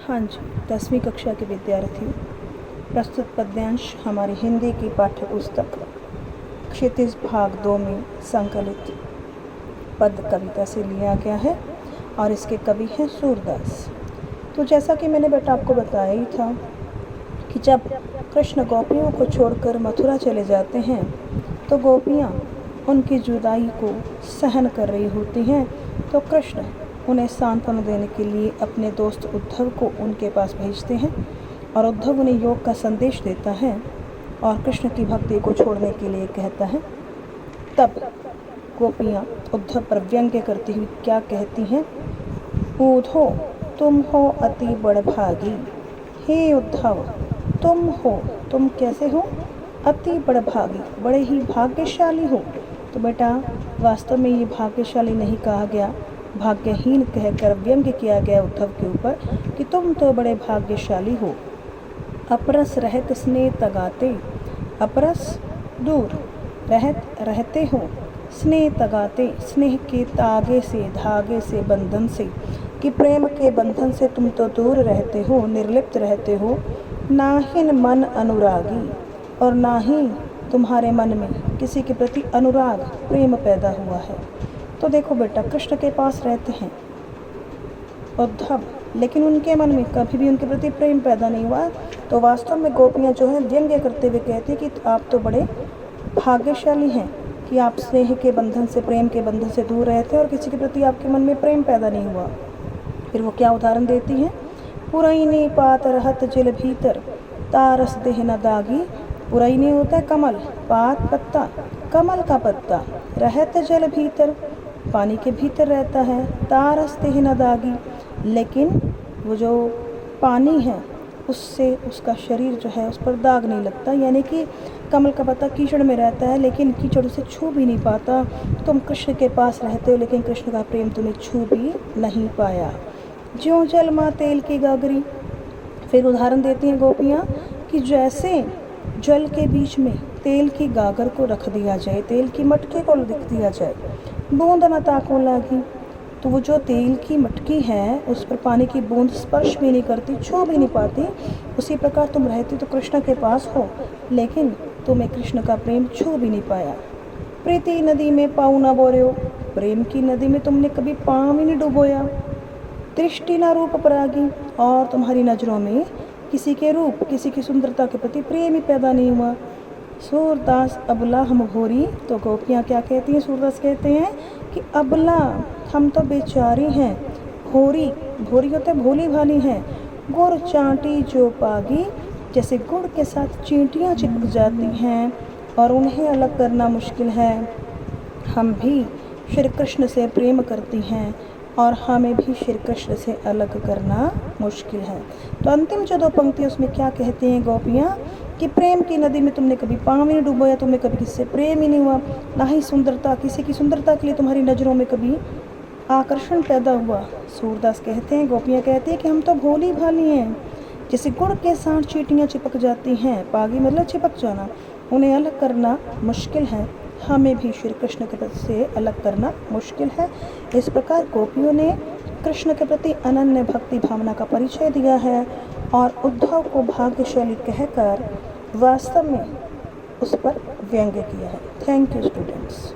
हाँ जी, 10वीं कक्षा के विद्यार्थी। प्रस्तुत पद्यांश हमारी हिंदी की पाठ्य पुस्तक क्षितिज भाग 2 में संकलित पद कविता से लिया गया है और इसके कवि हैं सूरदास। तो जैसा कि मैंने बेटा आपको बताया ही था कि जब कृष्ण गोपियों को छोड़कर मथुरा चले जाते हैं तो गोपियाँ उनकी जुदाई को सहन कर रही होती हैं। तो कृष्ण उन्हें सांत्वना देने के लिए अपने दोस्त उद्धव को उनके पास भेजते हैं और उद्धव उन्हें योग का संदेश देता है और कृष्ण की भक्ति को छोड़ने के लिए कहता है। तब गोपियाँ उद्धव पर व्यंग्य करती हुई क्या कहती हैं? ऊधो तुम हो अति बड़भागी, हे उद्धव तुम कैसे हो? अति बड़भागी, बड़े ही भाग्यशाली हो। तो बेटा वास्तव में ये भाग्यशाली नहीं कहा गया, भाग्यहीन कहकर व्यंग्य किया गया उद्धव के ऊपर कि तुम तो बड़े भाग्यशाली हो। अपरस रहत स्नेह तगाते, अपरस दूर, रहत रहते हो, स्नेह तगाते स्नेह के तागे से, धागे से, बंधन से, कि प्रेम के बंधन से तुम तो दूर रहते हो, निर्लिप्त रहते हो। नाहिन मन अनुरागी, और ना ही तुम्हारे मन में किसी के प्रति अनुराग प्रेम पैदा हुआ है। तो देखो बेटा, कृष्ण के पास रहते हैं उद्धव, लेकिन उनके मन में कभी भी उनके प्रति प्रेम पैदा नहीं हुआ। तो वास्तव में गोपियाँ जो हैं व्यंग्य करते हुए कहती हैं कि आप तो बड़े भाग्यशाली हैं कि आप स्नेह के बंधन से, प्रेम के बंधन से दूर रहते हैं और किसी के प्रति आपके मन में प्रेम पैदा नहीं हुआ। फिर वो क्या उदाहरण देती हैं? पुरैनी पात रहत जल भीतर, तारस देह न दागी। पुरैनी होता है कमल, पात पत्ता, कमल का पत्ता, रहत जल भीतर पानी के भीतर रहता है, तारस देह न दागी, लेकिन वो जो पानी है उससे उसका शरीर जो है उस पर दाग नहीं लगता। यानी कि कमल का पत्ता कीचड़ में रहता है लेकिन कीचड़ उसे छू भी नहीं पाता। तुम कृष्ण के पास रहते हो लेकिन कृष्ण का प्रेम तुम्हें छू भी नहीं पाया। ज्यों जल माँ तेल की गागरी। फिर उदाहरण देती हैं गोपियाँ कि जैसे जल के बीच में तेल की गागर को रख दिया जाए, तेल की मटके को लिख दिया जाए, बूंद न ताको लागी। तो वो जो तेल की मटकी है उस पर पानी की बूंद स्पर्श भी नहीं करती, छू भी नहीं पाती। उसी प्रकार तुम रहती तो कृष्ण के पास हो लेकिन तुम्हें कृष्ण का प्रेम छू भी नहीं पाया। प्रीति नदी में पाँव न बोरे, प्रेम की नदी में तुमने कभी पाँव ही नहीं डुबोया। दृष्टि न रूप परागी, और तुम्हारी नज़रों में किसी के रूप, किसी की सुंदरता के प्रति प्रेम ही पैदा नहीं हुआ। सूरदास अबला हम भोरी। तो गोपियाँ क्या कहती हैं? सूरदास कहते हैं कि अबला हम तो बेचारी हैं, भोरी, भोरी होते भोली भाली हैं, गुड़ चांटी जो पागी, जैसे गुड़ के साथ चींटियाँ चिपक जाती हैं और उन्हें अलग करना मुश्किल है। हम भी श्री कृष्ण से प्रेम करती हैं और हमें भी श्री कृष्ण से अलग करना मुश्किल है। तो अंतिम जो दो पंक्ति उसमें क्या कहती हैं गोपियाँ कि प्रेम की नदी में तुमने कभी पाँव ही नहीं डुबोया, तुम्हें कभी किससे प्रेम ही नहीं हुआ, ना ही सुंदरता, किसी की सुंदरता के लिए तुम्हारी नज़रों में कभी आकर्षण पैदा हुआ। सूरदास कहते हैं, गोपियाँ कहती हैं कि हम तो भोली भाली हैं, जैसे गुड़ के साथ चींटियाँ चिपक जाती हैं। पागी मतलब चिपक जाना, उन्हें अलग करना मुश्किल है। हमें भी श्री कृष्ण के प्रति से अलग करना मुश्किल है। इस प्रकार गोपियों ने कृष्ण के प्रति अनन्य भक्ति भावना का परिचय दिया है और उद्धव को भाग्यशाली कहकर वास्तव में उस पर व्यंग्य किया है। Thank you students.